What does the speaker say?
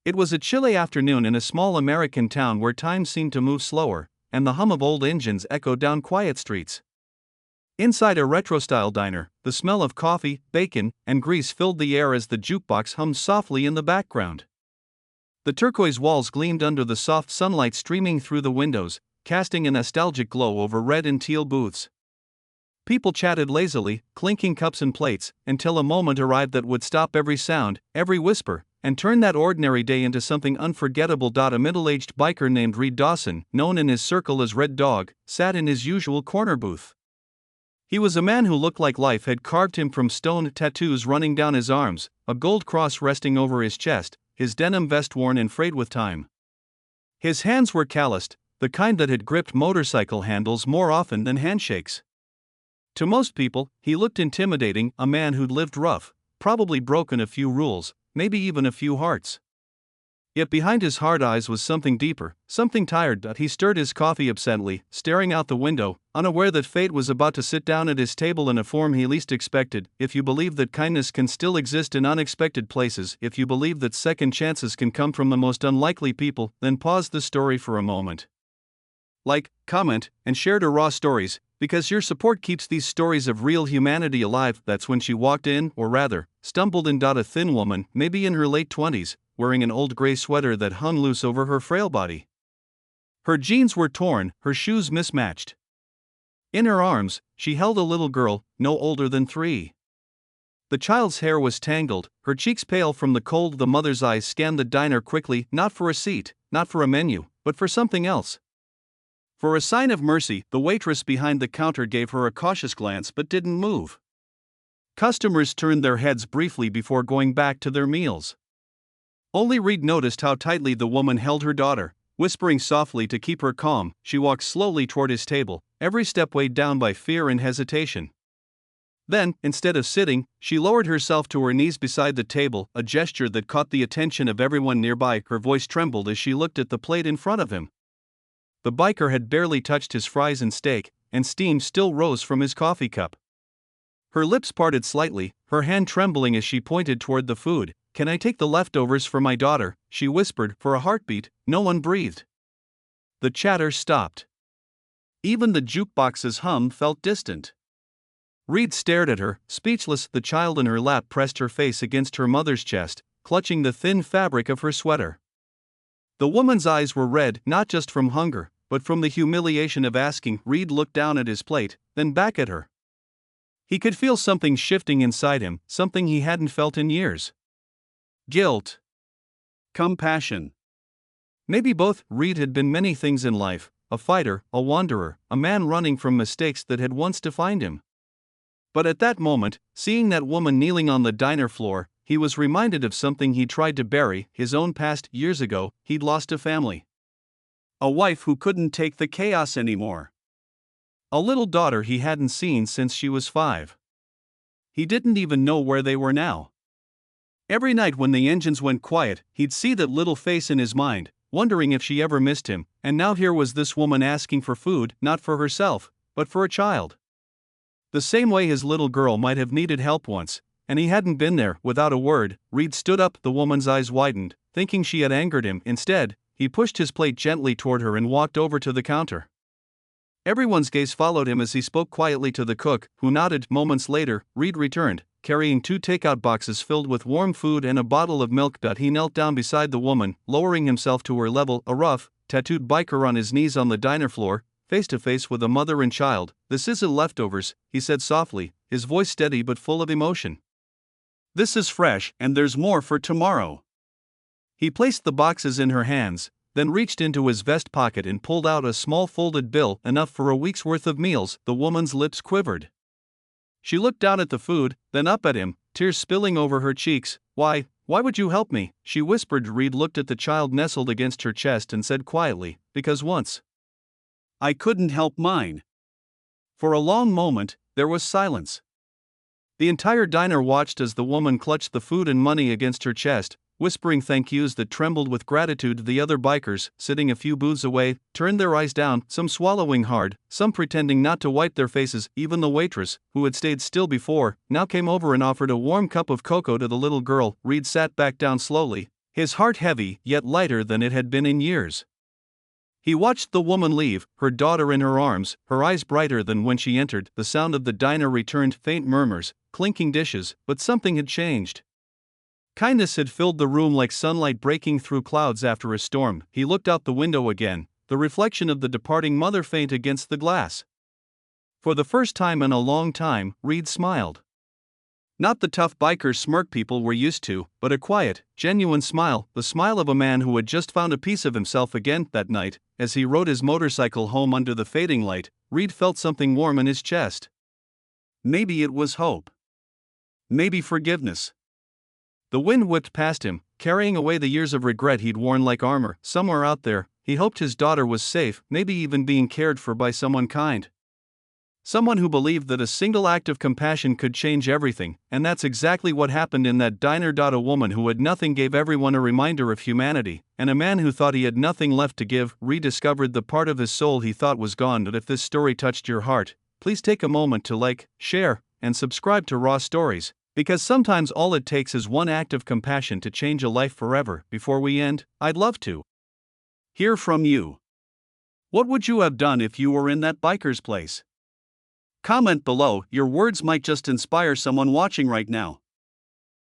It was a chilly afternoon in a small American town where time seemed to move slower, and the hum of old engines echoed down quiet streets. Inside a retro-style diner, the smell of coffee, bacon, and grease filled the air as the jukebox hummed softly in the background. The turquoise walls gleamed under the soft sunlight streaming through the windows, casting a nostalgic glow over red and teal booths. People chatted lazily, clinking cups and plates, until a moment arrived that would stop every sound, every whisper, and turn that ordinary day into something unforgettable. A middle-aged biker named Reed Dawson, known in his circle as Red Dog, sat in his usual corner booth. He was a man who looked like life had carved him from stone, tattoos running down his arms, a gold cross resting over his chest, his denim vest worn and frayed with time. His hands were calloused, the kind that had gripped motorcycle handles more often than handshakes. To most people, he looked intimidating, a man who'd lived rough, probably broken a few rules, maybe even a few hearts. Yet behind his hard eyes was something deeper, something tired. He stirred his coffee absently, staring out the window, unaware that fate was about to sit down at his table in a form he least expected. If you believe that kindness can still exist in unexpected places, if you believe that second chances can come from the most unlikely people, then pause the story for a moment. Like, comment, and share the raw stories, because your support keeps these stories of real humanity alive. That's when she walked in, or rather, stumbled in. A thin woman, maybe in her late 20s, wearing an old gray sweater that hung loose over her frail body. Her jeans were torn, her shoes mismatched. In her arms, she held a little girl, no older than 3. The child's hair was tangled, her cheeks pale from the cold. The mother's eyes scanned the diner quickly, not for a seat, not for a menu, but for something else. For a sign of mercy, the waitress behind the counter gave her a cautious glance but didn't move. Customers turned their heads briefly before going back to their meals. Only Reed noticed how tightly the woman held her daughter. Whispering softly to keep her calm, she walked slowly toward his table, every step weighed down by fear and hesitation. Then, instead of sitting, she lowered herself to her knees beside the table, a gesture that caught the attention of everyone nearby. Her voice trembled as she looked at the plate in front of him. The biker had barely touched his fries and steak, and steam still rose from his coffee cup. Her lips parted slightly, her hand trembling as she pointed toward the food. "Can I take the leftovers for my daughter?" she whispered. For a heartbeat, no one breathed. The chatter stopped. Even the jukebox's hum felt distant. Reed stared at her, speechless. The child in her lap pressed her face against her mother's chest, clutching the thin fabric of her sweater. The woman's eyes were red, not just from hunger, but from the humiliation of asking. Reed looked down at his plate, then back at her. He could feel something shifting inside him, something he hadn't felt in years. Guilt. Compassion. Maybe both. Reed had been many things in life: a fighter, a wanderer, a man running from mistakes that had once defined him. But at that moment, seeing that woman kneeling on the diner floor, he was reminded of something he tried to bury, his own past. Years ago, he'd lost a family. A wife who couldn't take the chaos anymore. A little daughter he hadn't seen since she was 5. He didn't even know where they were now. Every night when the engines went quiet, he'd see that little face in his mind, wondering if she ever missed him. And now here was this woman asking for food, not for herself, but for a child. The same way his little girl might have needed help once, and he hadn't been there. Without a word, Reed stood up. The woman's eyes widened, thinking she had angered him. Instead, he pushed his plate gently toward her and walked over to the counter. Everyone's gaze followed him as he spoke quietly to the cook, who nodded. Moments later, Reed returned, carrying 2 takeout boxes filled with warm food and a bottle of milk. He knelt down beside the woman, lowering himself to her level, a rough, tattooed biker on his knees on the diner floor, face to face with a mother and child. "This isn't leftovers," he said softly, his voice steady but full of emotion. "This is fresh, and there's more for tomorrow." He placed the boxes in her hands, then reached into his vest pocket and pulled out a small folded bill, enough for a week's worth of meals. The woman's lips quivered. She looked down at the food, then up at him, tears spilling over her cheeks. Why would you help me?" she whispered. Reed looked at the child nestled against her chest and said quietly, "Because once I couldn't help mine." For a long moment, there was silence. The entire diner watched as the woman clutched the food and money against her chest, whispering thank yous that trembled with gratitude. The other bikers, sitting a few booths away, turned their eyes down, some swallowing hard, some pretending not to wipe their faces. Even the waitress, who had stayed still before, now came over and offered a warm cup of cocoa to the little girl. Reed sat back down slowly, his heart heavy yet lighter than it had been in years. He watched the woman leave, her daughter in her arms, her eyes brighter than when she entered. The sound of the diner returned, faint murmurs, clinking dishes, but something had changed. Kindness had filled the room like sunlight breaking through clouds after a storm. He looked out the window again, the reflection of the departing mother faint against the glass. For the first time in a long time, Reed smiled. Not the tough biker smirk people were used to, but a quiet, genuine smile, the smile of a man who had just found a piece of himself again. That night, as he rode his motorcycle home under the fading light, Reed felt something warm in his chest. Maybe it was hope. Maybe forgiveness. The wind whipped past him, carrying away the years of regret he'd worn like armor. Somewhere out there, he hoped his daughter was safe, maybe even being cared for by someone kind. Someone who believed that a single act of compassion could change everything, and that's exactly what happened in that diner. A woman who had nothing gave everyone a reminder of humanity, and a man who thought he had nothing left to give rediscovered the part of his soul he thought was gone. But if this story touched your heart, please take a moment to like, share, and subscribe to Raw Stories, because sometimes all it takes is one act of compassion to change a life forever. Before we end, I'd love to hear from you. What would you have done if you were in that biker's place? Comment below, your words might just inspire someone watching right now.